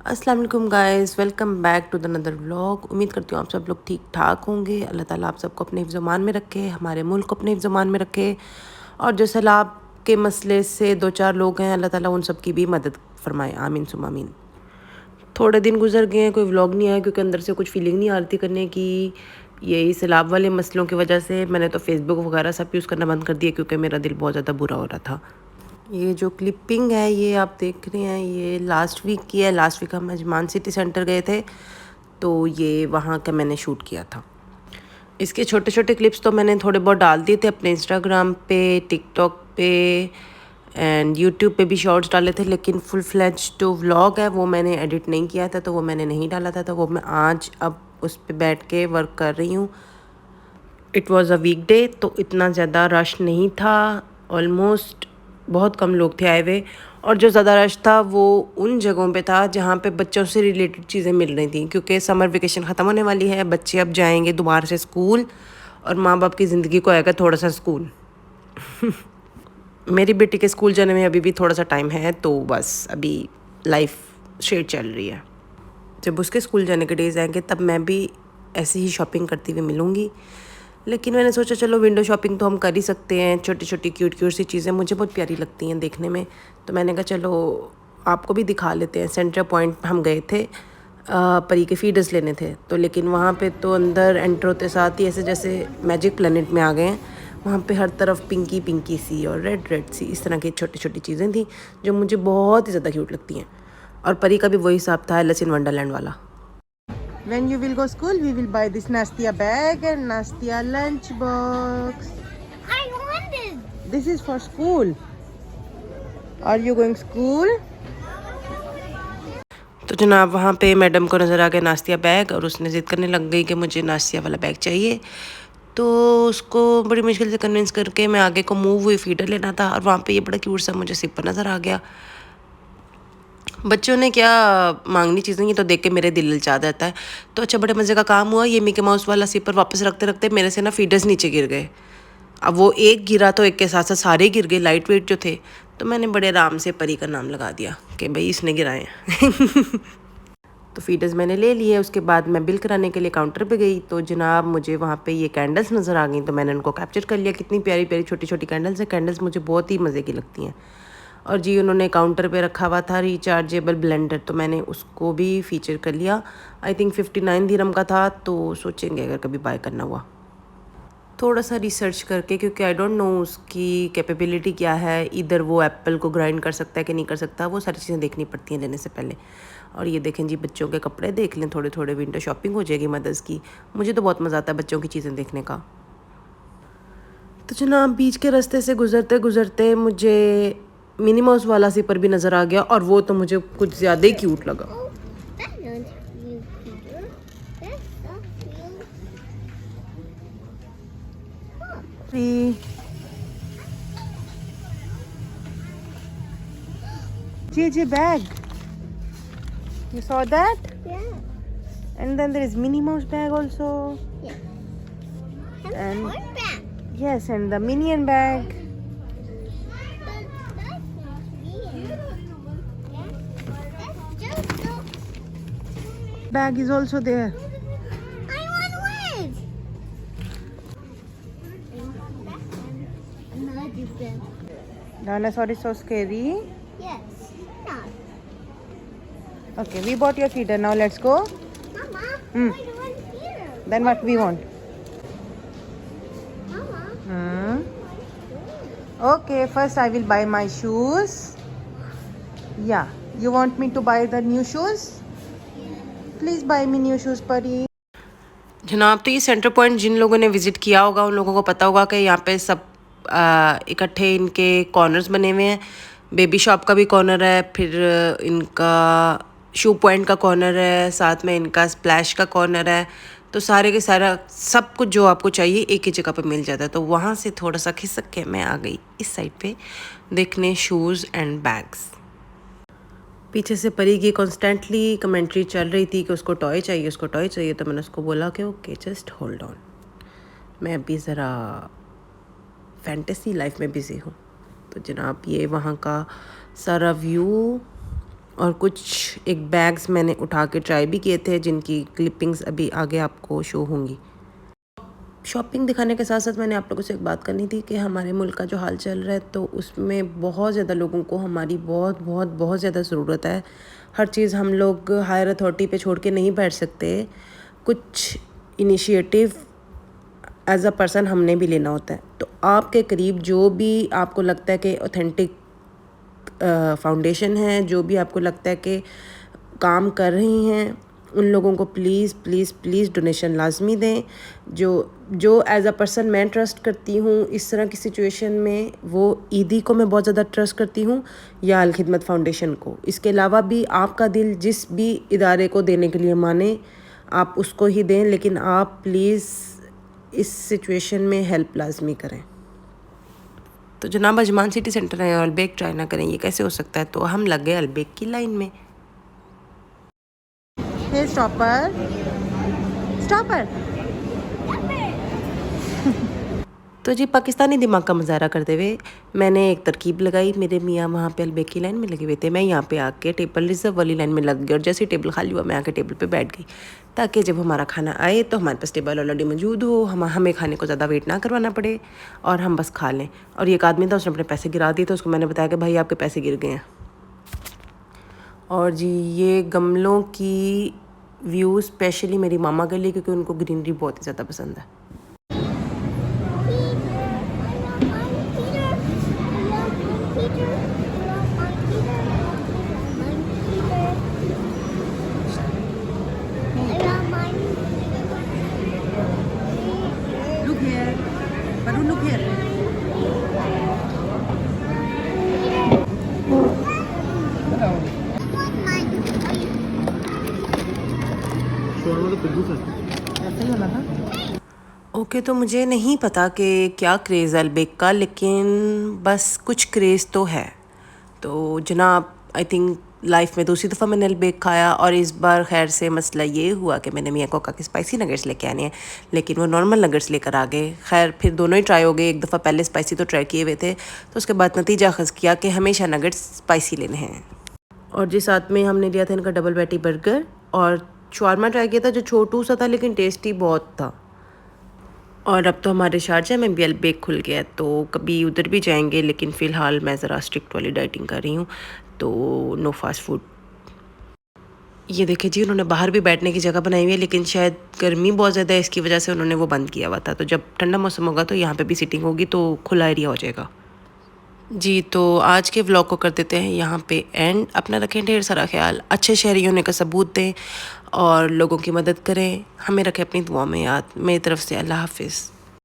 अस्सलाम वालेकुम guys, welcome back to the another vlog. उम्मीद करती हूँ आप सब लोग ठीक ठाक होंगे। अल्लाह ताला आप सबको अपने हिफ्ज़-ओ-मान में रखे, हमारे मुल्क को अपने हिफ्ज़-ओ-मान में रखे। और जो सैलाब के मसले से दो चार लोग हैं, अल्लाह ताला उन सब की भी मदद फरमाए, आमीन सुम्मा आमीन। थोड़े दिन गुजर गए हैं, कोई व्लॉग नहीं आया क्योंकि अंदर से कुछ फीलिंग नहीं आ रही थी करने की। यही सैलाब वाले मसलों की वजह से मैंने तो फेसबुक वगैरह सब यूज़ करना बंद कर दिया क्योंकि मेरा दिल बहुत ज़्यादा बुरा हो रहा था। ये जो क्लिपिंग है ये आप देख रहे हैं, ये लास्ट वीक की है। लास्ट वीक हम अजमान सिटी सेंटर गए थे, तो ये वहाँ का मैंने शूट किया था। इसके छोटे छोटे क्लिप्स तो मैंने थोड़े बहुत डाल दिए थे अपने इंस्टाग्राम पे, टिकटॉक पे एंड यूट्यूब पे भी शॉर्ट्स डाले थे, लेकिन फुल फ्लैज जो व्लॉग है वो मैंने एडिट नहीं किया था, तो वो मैंने नहीं डाला था। तो वो मैं आज अब उस पर बैठ के वर्क कर रही हूँ। इट वॉज़ अ वीकडे, तो इतना ज़्यादा रश नहीं था। ऑलमोस्ट बहुत कम लोग थे आए हुए, और जो ज़्यादा रश था वो उन जगहों पे था जहाँ पे बच्चों से रिलेटेड चीज़ें मिल रही थी, क्योंकि समर वेकेशन ख़त्म होने वाली है। बच्चे अब जाएंगे दोबारा से स्कूल, और माँ बाप की ज़िंदगी को आएगा थोड़ा सा स्कूल। मेरी बेटी के स्कूल जाने में अभी भी थोड़ा सा टाइम है, तो बस अभी लाइफ शेड चल रही है। जब उसके स्कूल जाने के डेज़ आएंगे तब मैं भी ऐसे ही शॉपिंग करती हुई मिलूँगी। लेकिन मैंने सोचा चलो विंडो शॉपिंग तो हम कर ही सकते हैं। छोटी छोटी क्यूट क्यूट सी चीज़ें मुझे बहुत प्यारी लगती हैं देखने में, तो मैंने कहा चलो आपको भी दिखा लेते हैं। सेंटर पॉइंट हम गए थे, परी के फीडर्स लेने थे, तो लेकिन वहाँ पे तो अंदर एंटर होते साथ ही ऐसे जैसे मैजिक प्लेनेट में आ गए हैं। वहाँ पे हर तरफ पिंकी पिंकी सी और रेड रेड सी इस तरह की छोटी छोटी चीज़ें थी जो मुझे बहुत ही ज़्यादा क्यूट लगती हैं। और परी का भी वही हिसाब था, एलिस इन वंडरलैंड वाला। When you will go school, we will buy this Nastia bag and Nastia lunch box. I want it. This is for school. Are you going school? तो जनाब वहाँ पे मैडम को नज़र आ गया नास्तिया बैग, और उसने ज़िद करने लग गई कि मुझे नास्तिया वाला बैग चाहिए। तो उसको बड़ी मुश्किल से कन्विंस करके मैं आगे को मूव हुई, फीडर लेना था, और वहाँ पे ये बड़ा क्यूट सा मुझे सिपर नज़र आ गया। बच्चों ने क्या मांगनी चीज़ें, ये तो देख के मेरे दिल ललचा जाता है। तो अच्छा, बड़े मज़े का काम हुआ। ये मिकी माउस वाला सिपर वापस रखते रखते मेरे से ना फीडर्स नीचे गिर गए। अब वो एक गिरा तो एक के साथ साथ सारे गिर गए, लाइट वेट जो थे। तो मैंने बड़े आराम से परी का नाम लगा दिया कि भाई इसने गिराए हैं। तो फीडर्स मैंने ले लिए। उसके बाद मैं बिल कराने के लिए काउंटर पे गई, तो जनाब मुझे वहाँ पे ये कैंडल्स नज़र आ गई, तो मैंने उनको कैप्चर कर लिया। कितनी प्यारी प्यारी छोटी छोटी कैंडल्स हैं। कैंडल्स मुझे बहुत ही मज़े की लगती हैं। और जी उन्होंने काउंटर पे रखा हुआ था रिचार्जेबल ब्लेंडर, तो मैंने उसको भी फीचर कर लिया। आई थिंक 59 दिरहम का था, तो सोचेंगे अगर कभी बाय करना हुआ। थोड़ा सा रिसर्च करके, क्योंकि आई डोंट नो उसकी कैपेबिलिटी क्या है, इधर वो एप्पल को ग्राइंड कर सकता है कि नहीं कर सकता, वो सारी चीज़ें देखनी पड़ती हैं लेने से पहले। और ये देखें जी, बच्चों के कपड़े देख लें, थोड़े थोड़े विंडो शॉपिंग हो जाएगी मदर्स की। मुझे तो बहुत मज़ा आता है बच्चों की चीज़ें देखने का। तो जनाब बीच के रास्ते से गुजरते गुजरते मुझे मिनी माउस वाला सिपर भी नज़र आ गया, और वो तो मुझे कुछ ज़्यादा ही क्यूट लगा। Oh, that one's cute, Peter. That's so cute. JJ bag, you saw that? Yeah. And then there is Minnie Mouse bag also. Yeah. And One back. yes, and the Minion bag. That's not weird. Yeah. That's just so. Bag is also there. I want one. Another bag. Dinosaur is so scary. Yes. Not. Okay, we bought your feeder. Now let's go. Mama. Hmm. Why the one here? Then what we want? Mama. Hmm. Okay, first I will buy my shoes. Yeah, you want me to buy the new shoes? Please buy me new shoes, Pari. जनाब तो ये centre point जिन लोगों ने visit किया होगा उन लोगों को पता होगा कि यहाँ पे सब इकट्ठे इनके कॉर्नर्स बने हुए हैं। बेबी शॉप का भी कॉर्नर है, फिर इनका शू पॉइंट का कॉर्नर है, साथ में इनका स्प्लैश का कॉर्नर है। तो सारे के सारा सब कुछ जो आपको चाहिए एक ही जगह पे मिल जाता है। तो वहाँ से थोड़ा सा खिसक के मैं आ गई इस साइड पे देखने शूज़ एंड बैग्स। पीछे से परी की कॉन्स्टेंटली कमेंट्री चल रही थी कि उसको टॉय चाहिए, उसको टॉय चाहिए। तो मैंने उसको बोला कि ओके जस्ट होल्ड ऑन, मैं अभी ज़रा फैंटेसी लाइफ में बिज़ी हूँ। तो जनाब ये वहाँ का सारा व्यू और कुछ एक बैग्स मैंने उठा के ट्राई भी किए थे, जिनकी क्लिपिंग्स अभी आगे आपको शो होंगी। शॉपिंग दिखाने के साथ साथ मैंने आप लोगों से एक बात करनी थी कि हमारे मुल्क का जो हाल चल रहा है, तो उसमें बहुत ज़्यादा लोगों को हमारी बहुत बहुत बहुत ज़्यादा ज़रूरत है। हर चीज़ हम लोग हायर अथॉरिटी पे छोड़ के नहीं बैठ सकते। कुछ इनिशिएटिव एज अ पर्सन हमने भी लेना होता है। तो आपके करीब जो भी आपको लगता है कि ऑथेंटिक फाउंडेशन है, जो भी आपको लगता है कि काम कर रही हैं, उन लोगों को प्लीज़ प्लीज़ प्लीज़ डोनेशन लाजमी दें। जो एज अ पर्सन मैं ट्रस्ट करती हूँ इस तरह की सिचुएशन में, वो ईदी को मैं बहुत ज़्यादा ट्रस्ट करती हूँ, या अल खिदमत फाउंडेशन को। इसके अलावा भी आपका दिल जिस भी इदारे को देने के लिए माने, आप उसको ही दें, लेकिन आप प्लीज़ इस सिचुएशन में हेल्प लाजमी करें। तो जनाब अजमान सिटी सेंटर है और अलबेक ट्राई ना करें, ये कैसे हो सकता है? तो हम लग गए अलबेक की लाइन में। हे स्टॉपर, स्टॉपर। तो जी पाकिस्तानी दिमाग का मुजाहरा करते हुए मैंने एक तरकीब लगाई। मेरे मियाँ वहाँ पे अलबेक की लाइन में लगे हुए थे, मैं यहाँ पे आके टेबल रिजर्व वाली लाइन में लग गई, और जैसे टेबल खाली हुआ मैं आके टेबल पे बैठ गई, ताकि जब हमारा खाना आए तो हमारे पास टेबल ऑलरेडी मौजूद हो, हमें खाने को ज़्यादा वेट ना करवाना पड़े और हम बस खा लें। और ये एक आदमी था, उसने अपने पैसे गिरा दिए, तो उसको मैंने बताया कि भाई आपके पैसे गिर गए हैं। और जी ये गमलों की व्यू स्पेशली मेरी मामा के लिए, क्योंकि उनको ग्रीनरी बहुत ही ज़्यादा पसंद है। Look here, Baru, look here. Okay, तो मुझे नहीं पता कि क्या क्रेज़ है अलबेक का, लेकिन बस कुछ क्रेज़ तो है। तो जनाब आई थिंक लाइफ में दूसरी दफ़ा मैंने अलबेक खाया, और इस बार खैर से मसला ये हुआ कि मैंने मियाँ को कहा कि स्पाइसी नगेट्स लेके आने हैं, लेकिन वो नॉर्मल नगेट्स लेकर आ गए। खैर फिर दोनों ही ट्राई हो गए, एक दफ़ा पहले स्पाइसी तो ट्राई किए हुए थे, तो उसके बाद नतीजा अखज़ किया कि हमेशा नगेट्स स्पाइसी लेने हैं। और जी साथ में हमने लिया था इनका डबल पैटी बर्गर, और शवारमा ट्राई किया था जो छोटू सा था, लेकिन टेस्टी बहुत था। और अब तो हमारे शारजा में भी अलबेक खुल गया है, तो कभी उधर भी जाएंगे, लेकिन फ़िलहाल मैं ज़रा स्ट्रिक्ट वाली डाइटिंग कर रही हूँ, तो नो फास्ट फूड। ये देखिए जी, उन्होंने बाहर भी बैठने की जगह बनाई हुई है, लेकिन शायद गर्मी बहुत ज़्यादा है, इसकी वजह से उन्होंने वो बंद किया हुआ था। तो जब ठंडा मौसम होगा तो यहाँ पे भी सीटिंग होगी, तो खुला एरिया हो जाएगा। जी, तो आज के व्लॉग को कर देते हैं यहाँ पे एंड। अपना रखें ढेर सारा ख्याल, अच्छे शहरी होने का सबूत दें और लोगों की मदद करें। हमें रखें अपनी दुआ में याद। मेरी तरफ से अल्लाह हाफिज़।